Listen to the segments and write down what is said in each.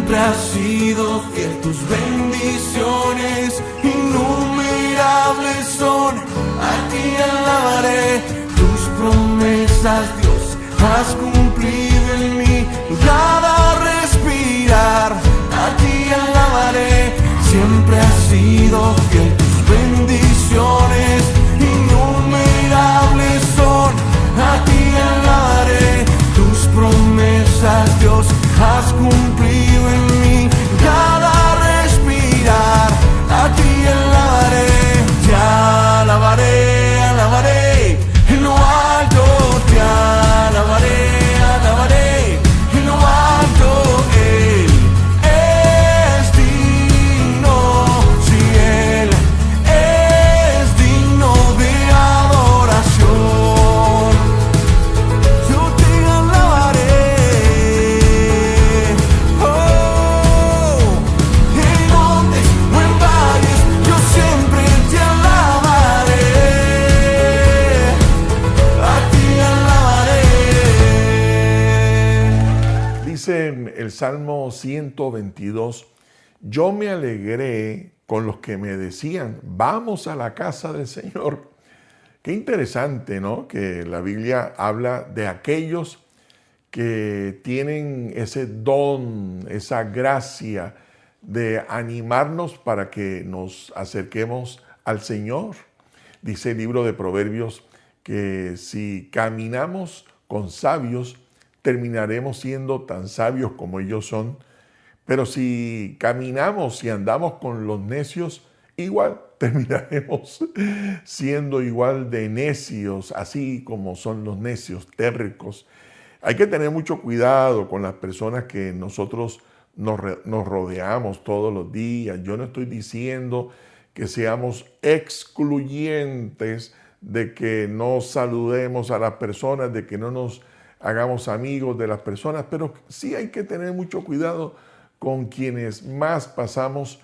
Siempre has sido fiel, tus bendiciones innumerables son. A ti alabaré, tus promesas, Dios, has cumplido en mí. Cada respirar, a ti alabaré. Siempre has sido fiel, tus bendiciones innumerables son. A ti alabaré, tus promesas, Dios, has cumplido en mí. Cada respirar, a ti alabaré. Te alabaré, alabaré en lo alto. Te alabaré, alabaré en lo alto. Él es digno, si Él es digno de adoración. Yo te alabaré. Oh, en montes o en valles, yo siempre te alabaré. A ti alabaré. Dice en el Salmo 122, yo me alegré con los que me decían, vamos a la casa del Señor. Qué interesante, ¿no? Que la Biblia habla de aquellos que tienen ese don, esa gracia de animarnos para que nos acerquemos al Señor. Dice el libro de Proverbios que si caminamos con sabios, terminaremos siendo tan sabios como ellos son. Pero si caminamos y andamos con los necios, igual terminaremos siendo igual de necios, así como son los necios, tercos. Hay que tener mucho cuidado con las personas que nosotros nos rodeamos todos los días. Yo no estoy diciendo que seamos excluyentes, de que no saludemos a las personas, de que no nos hagamos amigos de las personas, pero sí hay que tener mucho cuidado con quienes más pasamos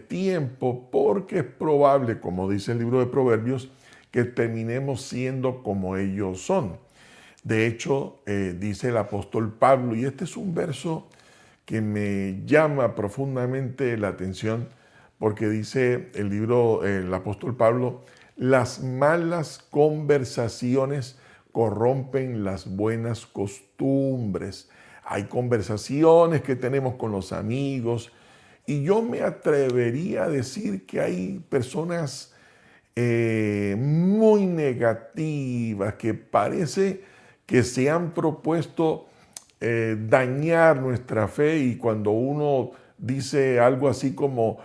tiempo, porque es probable, como dice el libro de Proverbios, que terminemos siendo como ellos son. De hecho, dice el apóstol Pablo, y este es un verso que me llama profundamente la atención, porque dice el apóstol Pablo, las malas conversaciones corrompen las buenas costumbres. Hay conversaciones que tenemos con los amigos y yo me atrevería a decir que hay personas muy negativas que parece que se han propuesto dañar nuestra fe, y cuando uno dice algo así como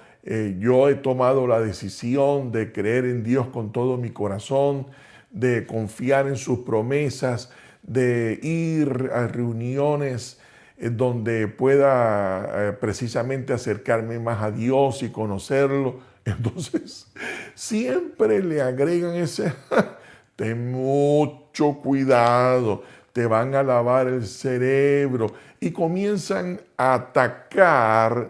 yo he tomado la decisión de creer en Dios con todo mi corazón, de confiar en sus promesas, de ir a reuniones donde pueda precisamente acercarme más a Dios y conocerlo. Entonces, siempre le agregan ese, ten mucho cuidado, te van a lavar el cerebro, y comienzan a atacar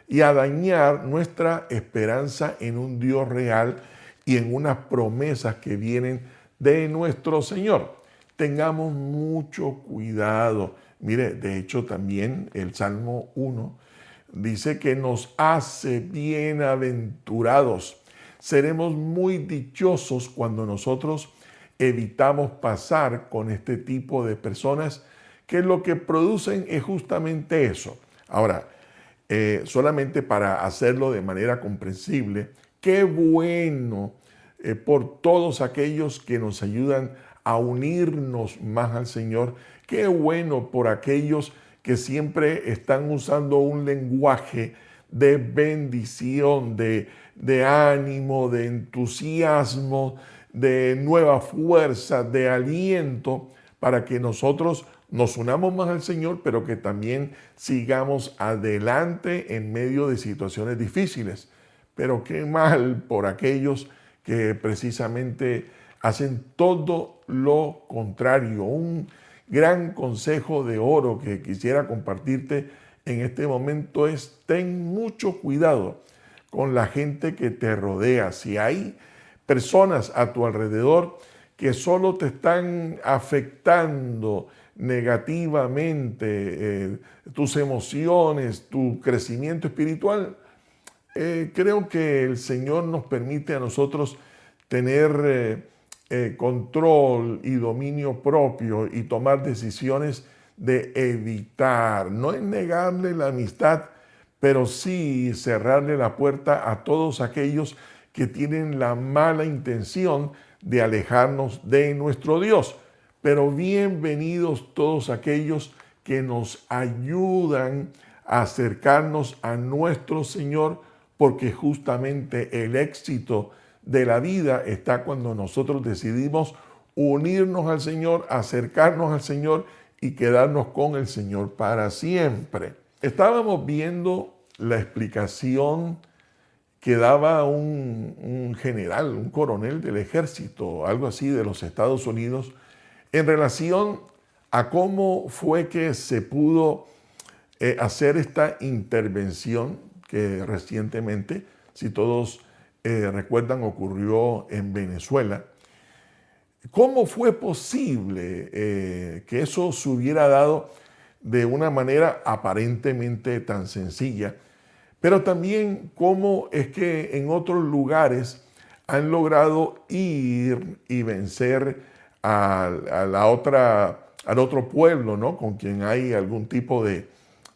y a dañar nuestra esperanza en un Dios real y en unas promesas que vienen de nuestro Señor. Tengamos mucho cuidado. Mire, de hecho también el Salmo 1 dice que nos hace bienaventurados. Seremos muy dichosos cuando nosotros evitamos pasar con este tipo de personas, que lo que producen es justamente eso. Ahora, solamente para hacerlo de manera comprensible, qué bueno por todos aquellos que nos ayudan a unirnos más al Señor. Qué bueno por aquellos que siempre están usando un lenguaje de bendición, de ánimo, de entusiasmo, de nueva fuerza, de aliento, para que nosotros nos unamos más al Señor, pero que también sigamos adelante en medio de situaciones difíciles. Pero qué mal por aquellos que precisamente hacen todo lo contrario. Un gran consejo de oro que quisiera compartirte en este momento es: ten mucho cuidado con la gente que te rodea. Si hay personas a tu alrededor que solo te están afectando negativamente tus emociones, tu crecimiento espiritual, creo que el Señor nos permite a nosotros tener control y dominio propio y tomar decisiones de evitar. No es negarle la amistad, pero sí cerrarle la puerta a todos aquellos que tienen la mala intención de alejarnos de nuestro Dios. Pero bienvenidos todos aquellos que nos ayudan a acercarnos a nuestro Señor, porque justamente el éxito de la vida está cuando nosotros decidimos unirnos al Señor, acercarnos al Señor y quedarnos con el Señor para siempre. Estábamos viendo la explicación que daba un general, un coronel del ejército, algo así de los Estados Unidos, en relación a cómo fue que se pudo hacer esta intervención que recientemente, si todos recuerdan, ocurrió en Venezuela. ¿Cómo fue posible que eso se hubiera dado de una manera aparentemente tan sencilla? Pero también cómo es que en otros lugares han logrado ir y vencer al otro pueblo, ¿no? Con quien hay algún tipo de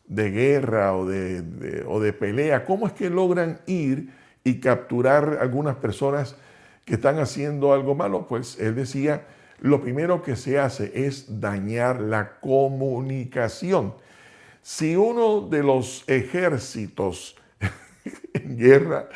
guerra o de pelea. ¿Cómo es que logran ir y capturar algunas personas que están haciendo algo malo? Pues él decía, lo primero que se hace es dañar la comunicación. Si uno de los ejércitos en guerra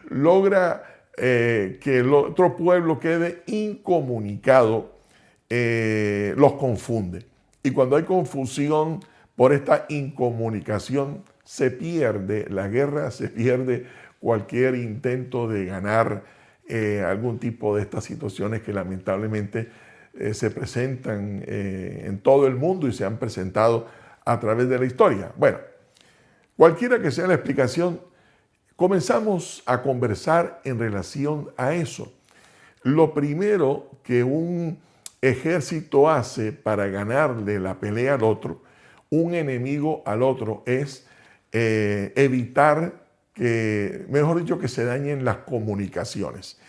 logra que el otro pueblo quede incomunicado, los confunde. Y cuando hay confusión por esta incomunicación, se pierde la guerra, se pierde cualquier intento de ganar algún tipo de estas situaciones que lamentablemente se presentan en todo el mundo y se han presentado a través de la historia. Bueno, cualquiera que sea la explicación, comenzamos a conversar en relación a eso. Lo primero que un ejército hace para ganarle la pelea al otro, un enemigo al otro, es evitar que, mejor dicho, que se dañen las comunicaciones.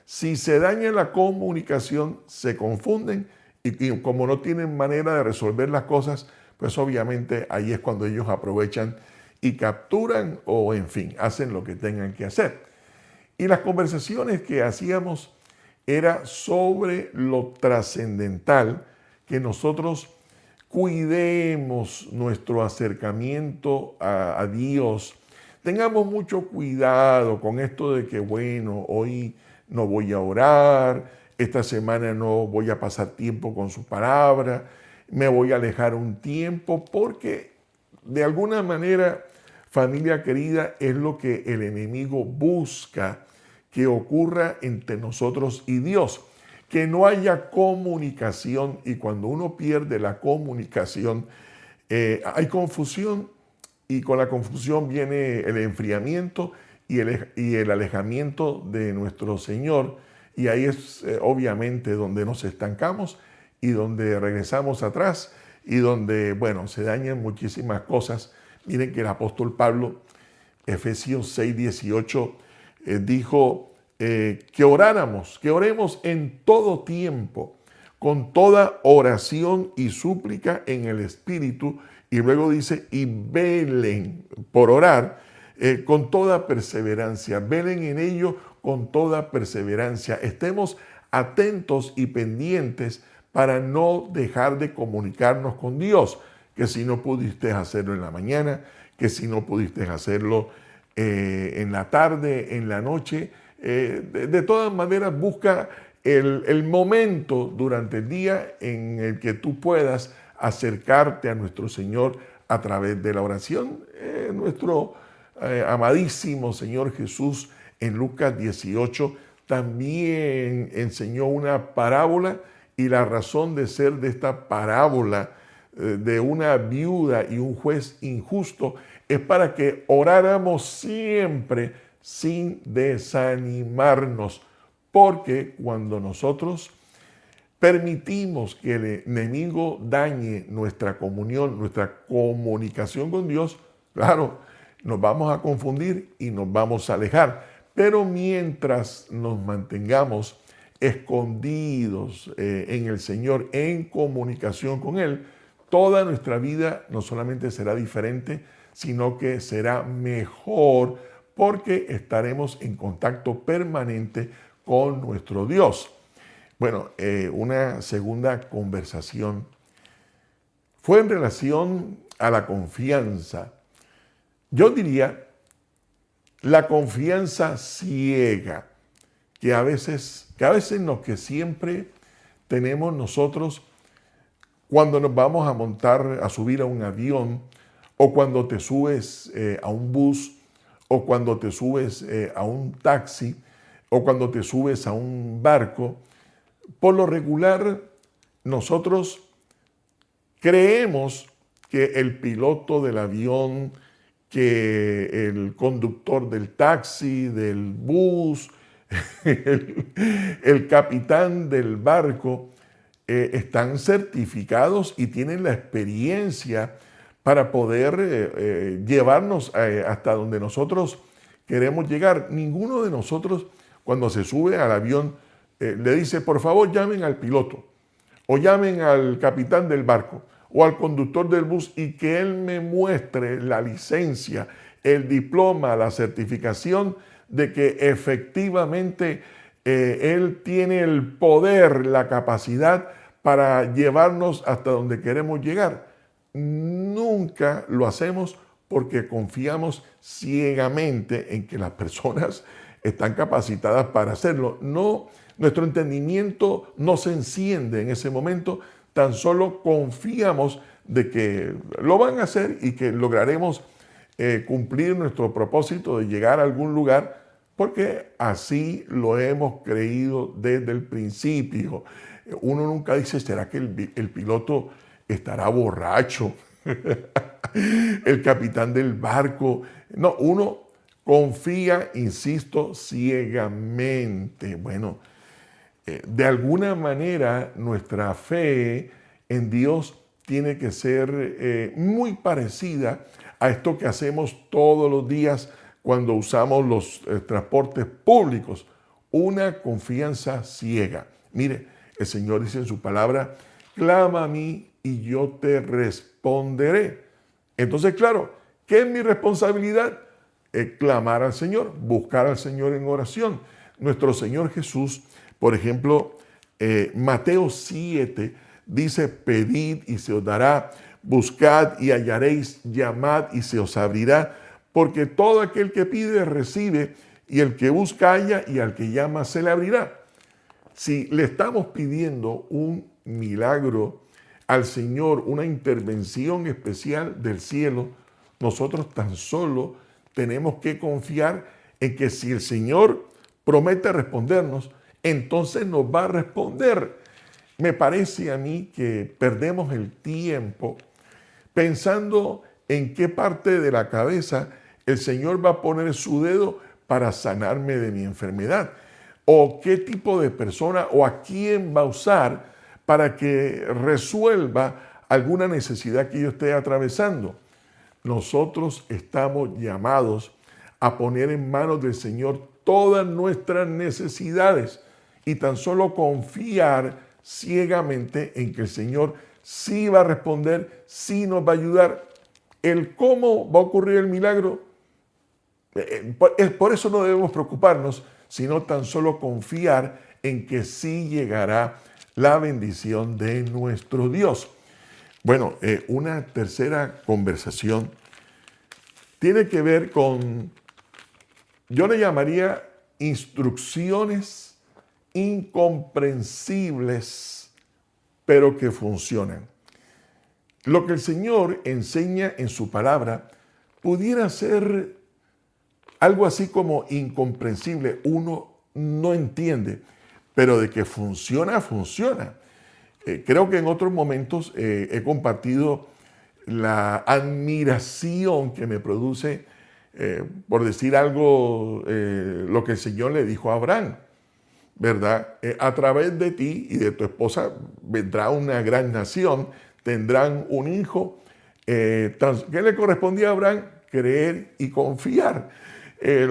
Si se daña la comunicación, se confunden y como no tienen manera de resolver las cosas, pues obviamente ahí es cuando ellos aprovechan y capturan o en fin, hacen lo que tengan que hacer. Y las conversaciones que hacíamos era sobre lo trascendental, que nosotros cuidemos nuestro acercamiento a Dios. Tengamos mucho cuidado con esto de que, bueno, hoy no voy a orar, esta semana no voy a pasar tiempo con su palabra, me voy a alejar un tiempo, porque de alguna manera, familia querida, es lo que el enemigo busca que ocurra entre nosotros y Dios, que no haya comunicación, y cuando uno pierde la comunicación, hay confusión, y con la confusión viene el enfriamiento y el alejamiento de nuestro Señor, y ahí es obviamente donde nos estancamos y donde regresamos atrás y donde, bueno, se dañan muchísimas cosas. Miren que el apóstol Pablo, Efesios 6:18, dijo que oremos en todo tiempo, con toda oración y súplica en el Espíritu, y luego dice, y velen por orar con toda perseverancia, velen en ello con toda perseverancia, estemos atentos y pendientes para no dejar de comunicarnos con Dios, que si no pudiste hacerlo en la mañana, que si no pudiste hacerlo en la tarde, en la noche, de todas maneras busca el momento durante el día en el que tú puedas acercarte a nuestro Señor a través de la oración. Nuestro amadísimo Señor Jesús en Lucas 18 también enseñó una parábola, y la razón de ser de esta parábola de una viuda y un juez injusto es para que oráramos siempre sin desanimarnos, porque cuando nosotros permitimos que el enemigo dañe nuestra comunión, nuestra comunicación con Dios, claro, nos vamos a confundir y nos vamos a alejar. Pero mientras nos mantengamos escondidos en el Señor, en comunicación con Él, toda nuestra vida no solamente será diferente, sino que será mejor porque estaremos en contacto permanente con nuestro Dios. Bueno, una segunda conversación fue en relación a la confianza. Yo diría la confianza ciega, que a veces no, que siempre tenemos nosotros cuando nos vamos a montar, a subir a un avión, o cuando te subes a un bus, o cuando te subes a un taxi, o cuando te subes a un barco. Por lo regular, nosotros creemos que el piloto del avión, que el conductor del taxi, del bus, el capitán del barco, están certificados y tienen la experiencia para poder llevarnos hasta donde nosotros queremos llegar. Ninguno de nosotros, cuando se sube al avión, le dice, por favor, llamen al piloto, o llamen al capitán del barco, o al conductor del bus, y que él me muestre la licencia, el diploma, la certificación de que efectivamente él tiene el poder, la capacidad para llevarnos hasta donde queremos llegar. Nunca lo hacemos porque confiamos ciegamente en que las personas están capacitadas para hacerlo. No, nuestro entendimiento no se enciende en ese momento, tan solo confiamos de que lo van a hacer y que lograremos cumplir nuestro propósito de llegar a algún lugar, porque así lo hemos creído desde el principio. Uno nunca dice, ¿será que el piloto estará borracho? El capitán del barco. No, uno confía, insisto, ciegamente. Bueno, de alguna manera nuestra fe en Dios tiene que ser muy parecida a esto que hacemos todos los días cuando usamos los transportes públicos, una confianza ciega. Mire, el Señor dice en su palabra, clama a mí y yo te responderé. Entonces, claro, ¿qué es mi responsabilidad? Clamar al Señor, buscar al Señor en oración. Nuestro Señor Jesús, por ejemplo, Mateo 7 dice, pedid y se os dará, buscad y hallaréis, llamad y se os abrirá, porque todo aquel que pide recibe, y el que busca halla, y al que llama se le abrirá. Si le estamos pidiendo un milagro al Señor, una intervención especial del cielo, nosotros tan solo tenemos que confiar en que si el Señor promete respondernos, entonces nos va a responder. Me parece a mí que perdemos el tiempo pensando en qué parte de la cabeza el Señor va a poner su dedo para sanarme de mi enfermedad, o qué tipo de persona o a quién va a usar para que resuelva alguna necesidad que yo esté atravesando. Nosotros estamos llamados a poner en manos del Señor todas nuestras necesidades y tan solo confiar ciegamente en que el Señor sí va a responder, sí nos va a ayudar. El cómo va a ocurrir el milagro, por eso no debemos preocuparnos, sino tan solo confiar en que sí llegará la bendición de nuestro Dios. Bueno, una tercera conversación tiene que ver con, yo le llamaría instrucciones incomprensibles, pero que funcionan. Lo que el Señor enseña en su palabra pudiera ser algo así como incomprensible. Uno no entiende, pero de que funciona, funciona. Creo que en otros momentos he compartido la admiración que me produce, por decir algo, lo que el Señor le dijo a Abraham. ¿verdad? A través de ti y de tu esposa vendrá una gran nación, tendrán un hijo. ¿Qué le correspondía a Abraham? Creer y confiar. En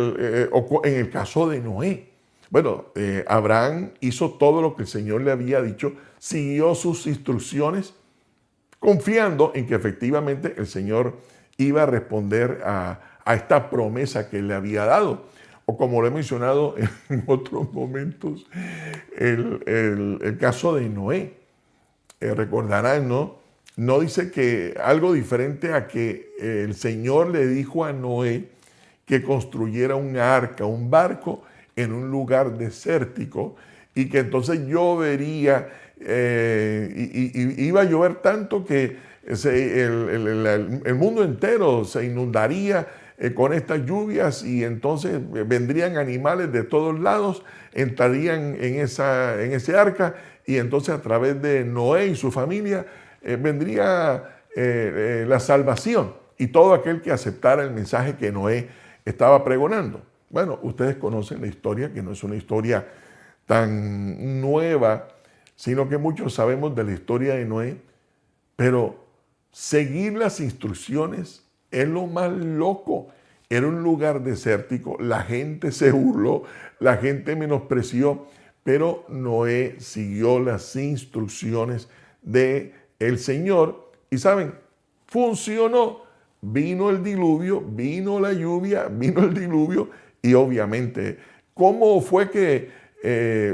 el caso de Noé. Bueno, Abraham hizo todo lo que el Señor le había dicho, siguió sus instrucciones, confiando en que efectivamente el Señor iba a responder a esta promesa que le había dado. O como lo he mencionado en otros momentos, el caso de Noé. Recordarán, ¿no? No dice que algo diferente a que el Señor le dijo a Noé que construyera un arca, un barco en un lugar desértico y que entonces llovería, iba a llover tanto que el mundo entero se inundaría con estas lluvias y entonces vendrían animales de todos lados, entrarían en ese arca y entonces a través de Noé y su familia vendría la salvación y todo aquel que aceptara el mensaje que Noé estaba pregonando. Bueno, ustedes conocen la historia, que no es una historia tan nueva, sino que muchos sabemos de la historia de Noé, pero seguir las instrucciones es lo más loco. Era un lugar desértico, la gente se burló, la gente menospreció, pero Noé siguió las instrucciones del Señor y ¿saben? Funcionó. Vino el diluvio, vino la lluvia, vino el diluvio y obviamente, ¿cómo fue que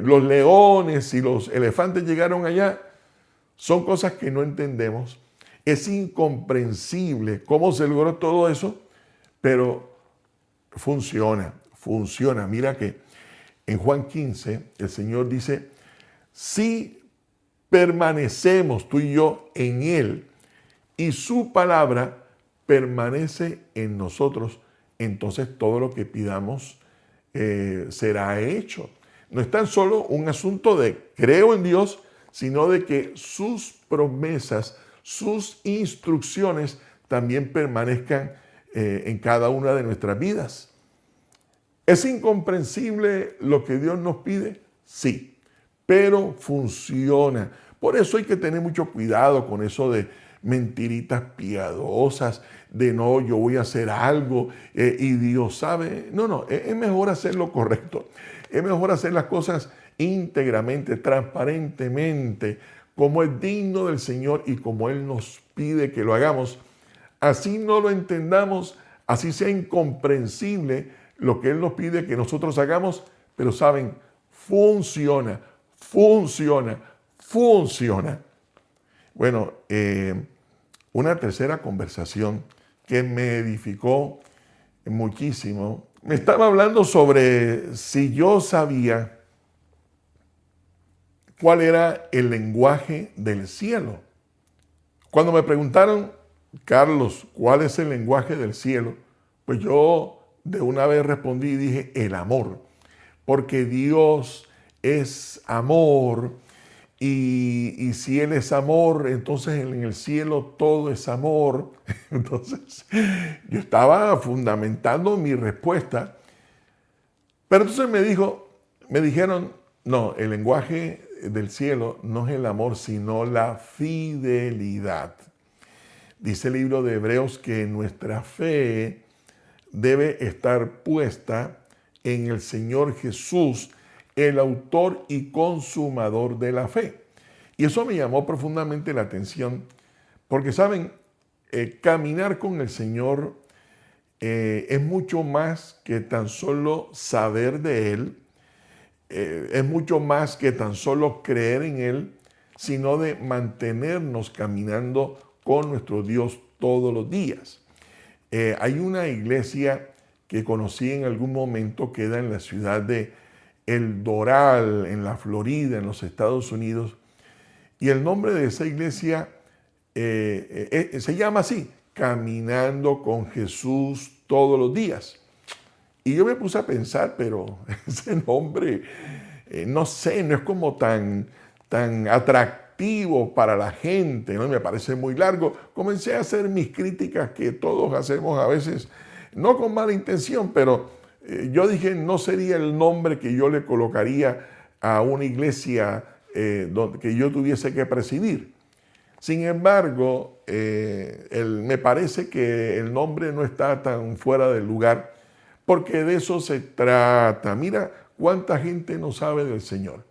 los leones y los elefantes llegaron allá? Son cosas que no entendemos. Es incomprensible cómo se logró todo eso, pero funciona. Mira que en Juan 15 el Señor dice, si permanecemos tú y yo en Él y su palabra permanece en nosotros, entonces todo lo que pidamos será hecho. No es tan solo un asunto de creo en Dios, sino de que sus promesas, sus instrucciones también permanezcan en cada una de nuestras vidas. ¿Es incomprensible lo que Dios nos pide? Sí, pero funciona. Por eso hay que tener mucho cuidado con eso de mentiritas piadosas, de no, yo voy a hacer algo y Dios sabe. No, es mejor hacer lo correcto. Es mejor hacer las cosas íntegramente, transparentemente, como es digno del Señor y como Él nos pide que lo hagamos. Así no lo entendamos, así sea incomprensible lo que Él nos pide que nosotros hagamos, pero saben, funciona. Bueno, una tercera conversación que me edificó muchísimo. Me estaba hablando sobre si yo sabía cuál era el lenguaje del cielo. Cuando me preguntaron, Carlos, ¿cuál es el lenguaje del cielo? Pues yo de una vez respondí y dije, el amor. Porque Dios es amor. Y si Él es amor, entonces en el cielo todo es amor. Entonces yo estaba fundamentando mi respuesta. Pero entonces me dijeron, no, el lenguaje del cielo no es el amor, sino la fidelidad. Dice el libro de Hebreos que nuestra fe debe estar puesta en el Señor Jesús, el autor y consumador de la fe. Y eso me llamó profundamente la atención, porque saben, caminar con el Señor es mucho más que tan solo saber de Él, es mucho más que tan solo creer en Él, sino de mantenernos caminando con nuestro Dios todos los días. Hay una iglesia que conocí en algún momento, queda en la ciudad de El Doral, en la Florida, en los Estados Unidos, y el nombre de esa iglesia se llama así, Caminando con Jesús todos los días. Y yo me puse a pensar, pero ese nombre, no sé, no es como tan atractivo para la gente, ¿no? Me parece muy largo. Comencé a hacer mis críticas que todos hacemos a veces, no con mala intención, pero yo dije, no sería el nombre que yo le colocaría a una iglesia que yo tuviese que presidir. Sin embargo, me parece que el nombre no está tan fuera del lugar, porque de eso se trata. Mira cuánta gente no sabe del Señor,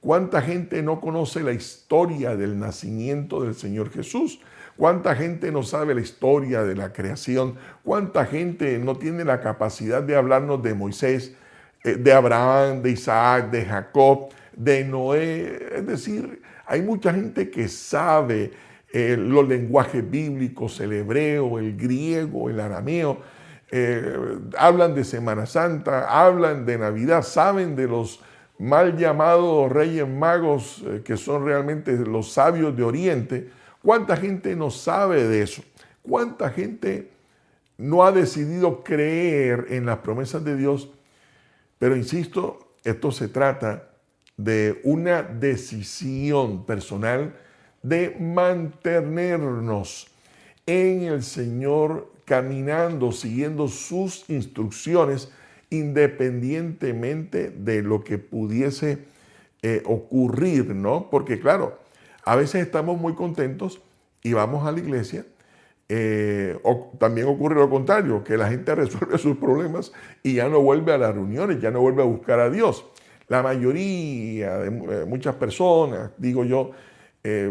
cuánta gente no conoce la historia del nacimiento del Señor Jesús, cuánta gente no sabe la historia de la creación, cuánta gente no tiene la capacidad de hablarnos de Moisés, de Abraham, de Isaac, de Jacob, de Noé. Es decir, hay mucha gente que sabe los lenguajes bíblicos, el hebreo, el griego, el arameo, hablan de Semana Santa, hablan de Navidad, saben de los mal llamados Reyes Magos, que son realmente los sabios de Oriente. ¿Cuánta gente no sabe de eso? ¿Cuánta gente no ha decidido creer en las promesas de Dios? Pero insisto, esto se trata de una decisión personal de mantenernos en el Señor, caminando, siguiendo sus instrucciones, independientemente de lo que pudiese ocurrir, ¿no? Porque claro, a veces estamos muy contentos y vamos a la iglesia, o también ocurre lo contrario, que la gente resuelve sus problemas y ya no vuelve a las reuniones, ya no vuelve a buscar a Dios. La mayoría de muchas personas, digo yo,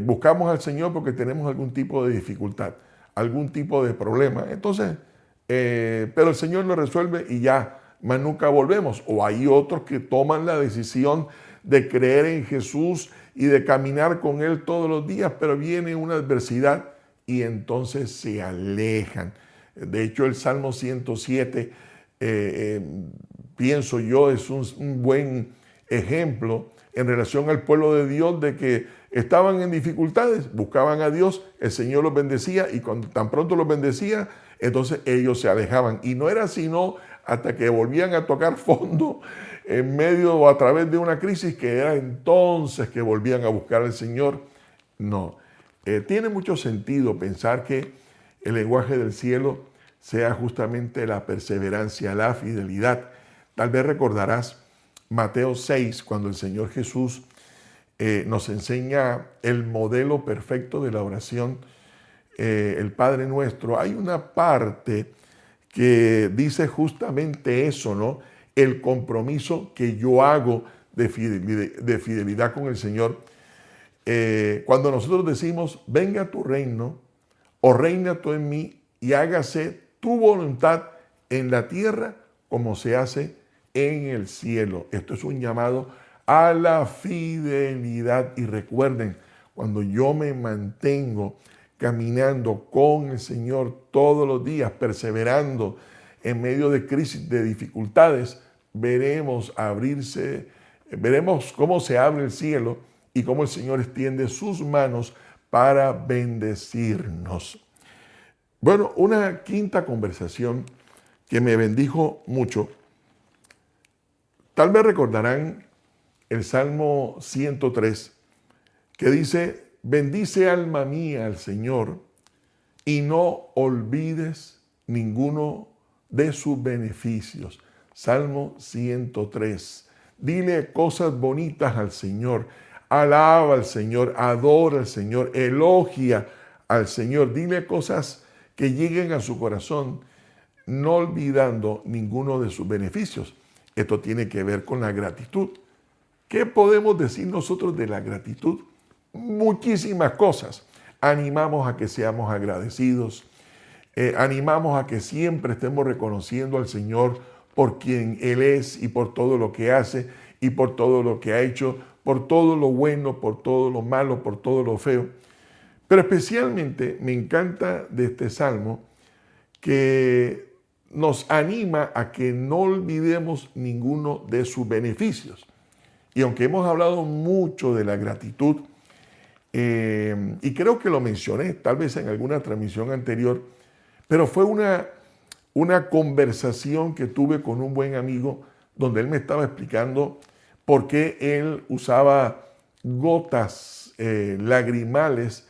buscamos al Señor porque tenemos algún tipo de dificultad, algún tipo de problema. Entonces, pero el Señor lo resuelve y ya, más nunca volvemos. O hay otros que toman la decisión de creer en Jesús y de caminar con Él todos los días, pero viene una adversidad y entonces se alejan. De hecho, el Salmo 107, pienso yo, es un buen ejemplo en relación al pueblo de Dios, de que estaban en dificultades, buscaban a Dios, el Señor los bendecía y cuando tan pronto los bendecía, entonces ellos se alejaban. Y no era sino hasta que volvían a tocar fondo en medio o a través de una crisis, que era entonces que volvían a buscar al Señor. No, tiene mucho sentido pensar que el lenguaje del cielo sea justamente la perseverancia, la fidelidad. Tal vez recordarás Mateo 6, cuando el Señor Jesús nos enseña el modelo perfecto de la oración, el Padre Nuestro. Hay una parte que dice justamente eso, ¿no? El compromiso que yo hago de fidelidad con el Señor. Cuando nosotros decimos, venga tu reino, o reina tú en mí, y hágase tu voluntad en la tierra como se hace en el cielo. Esto es un llamado a la fidelidad. Y recuerden, cuando yo me mantengo caminando con el Señor todos los días, perseverando en medio de crisis, de dificultades, veremos cómo se abre el cielo y cómo el Señor extiende sus manos para bendecirnos. Bueno, una quinta conversación que me bendijo mucho. Tal vez recordarán el Salmo 103, que dice, bendice alma mía al Señor y no olvides ninguno de sus beneficios. Salmo 103. Dile cosas bonitas al Señor, alaba al Señor, adora al Señor, elogia al Señor. Dile cosas que lleguen a su corazón, no olvidando ninguno de sus beneficios. Esto tiene que ver con la gratitud. ¿Qué podemos decir nosotros de la gratitud? Muchísimas cosas. Animamos a que seamos agradecidos. Animamos a que siempre estemos reconociendo al Señor por quien Él es y por todo lo que hace y por todo lo que ha hecho, por todo lo bueno, por todo lo malo, por todo lo feo. Pero especialmente me encanta de este salmo que nos anima a que no olvidemos ninguno de sus beneficios. Y aunque hemos hablado mucho de la gratitud, y creo que lo mencioné tal vez en alguna transmisión anterior, pero fue una conversación que tuve con un buen amigo donde él me estaba explicando por qué él usaba gotas lagrimales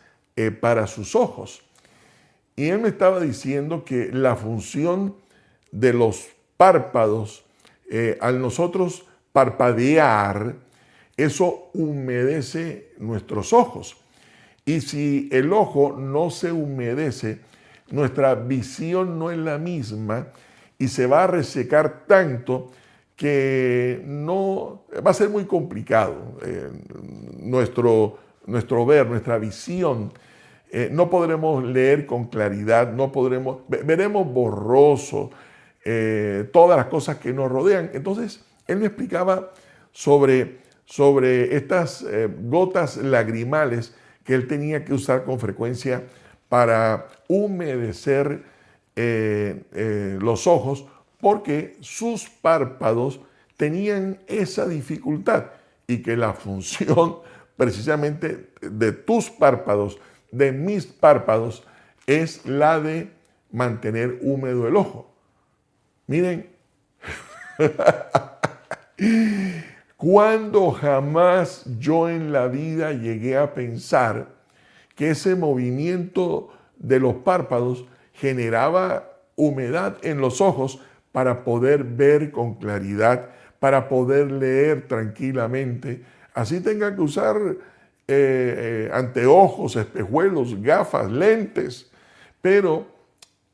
para sus ojos. Y él me estaba diciendo que la función de los párpados, al nosotros parpadear, eso humedece nuestros ojos. Y si el ojo no se humedece, nuestra visión no es la misma y se va a resecar tanto que no va a ser muy complicado nuestro ver, nuestra visión. No podremos leer con claridad, veremos borroso todas las cosas que nos rodean. Entonces, él me explicaba sobre estas gotas lagrimales que él tenía que usar con frecuencia para humedecer los ojos, porque sus párpados tenían esa dificultad y que la función precisamente de tus párpados, de mis párpados, es la de mantener húmedo el ojo. Miren, cuando jamás yo en la vida llegué a pensar que ese movimiento de los párpados generaba humedad en los ojos para poder ver con claridad, para poder leer tranquilamente. Así tenga que usar anteojos, espejuelos, gafas, lentes, pero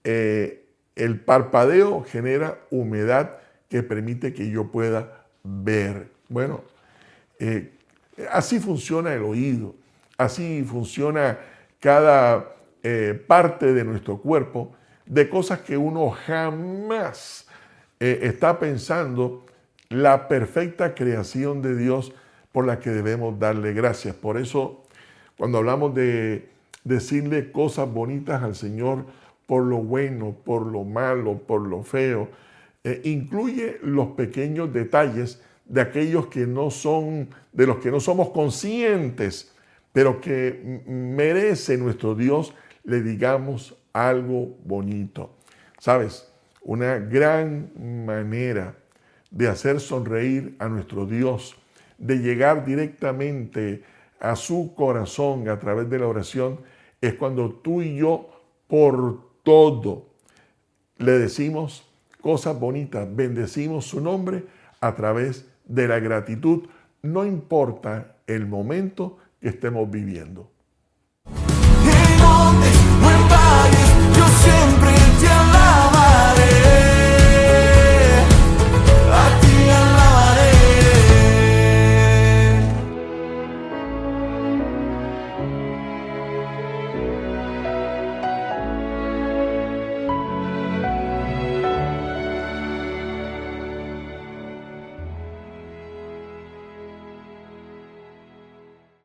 el parpadeo genera humedad que permite que yo pueda ver. Bueno, así funciona el oído, así funciona cada parte de nuestro cuerpo, de cosas que uno jamás está pensando, la perfecta creación de Dios por la que debemos darle gracias. Por eso, cuando hablamos de decirle cosas bonitas al Señor por lo bueno, por lo malo, por lo feo, incluye los pequeños detalles de aquellos que no son, de los que no somos conscientes, pero que merece nuestro Dios le digamos algo bonito. ¿Sabes? Una gran manera de hacer sonreír a nuestro Dios, de llegar directamente a su corazón a través de la oración, es cuando tú y yo por todo le decimos cosas bonitas, bendecimos su nombre a través de la gratitud, no importa el momento que estemos viviendo. En montes o en valles, yo siempre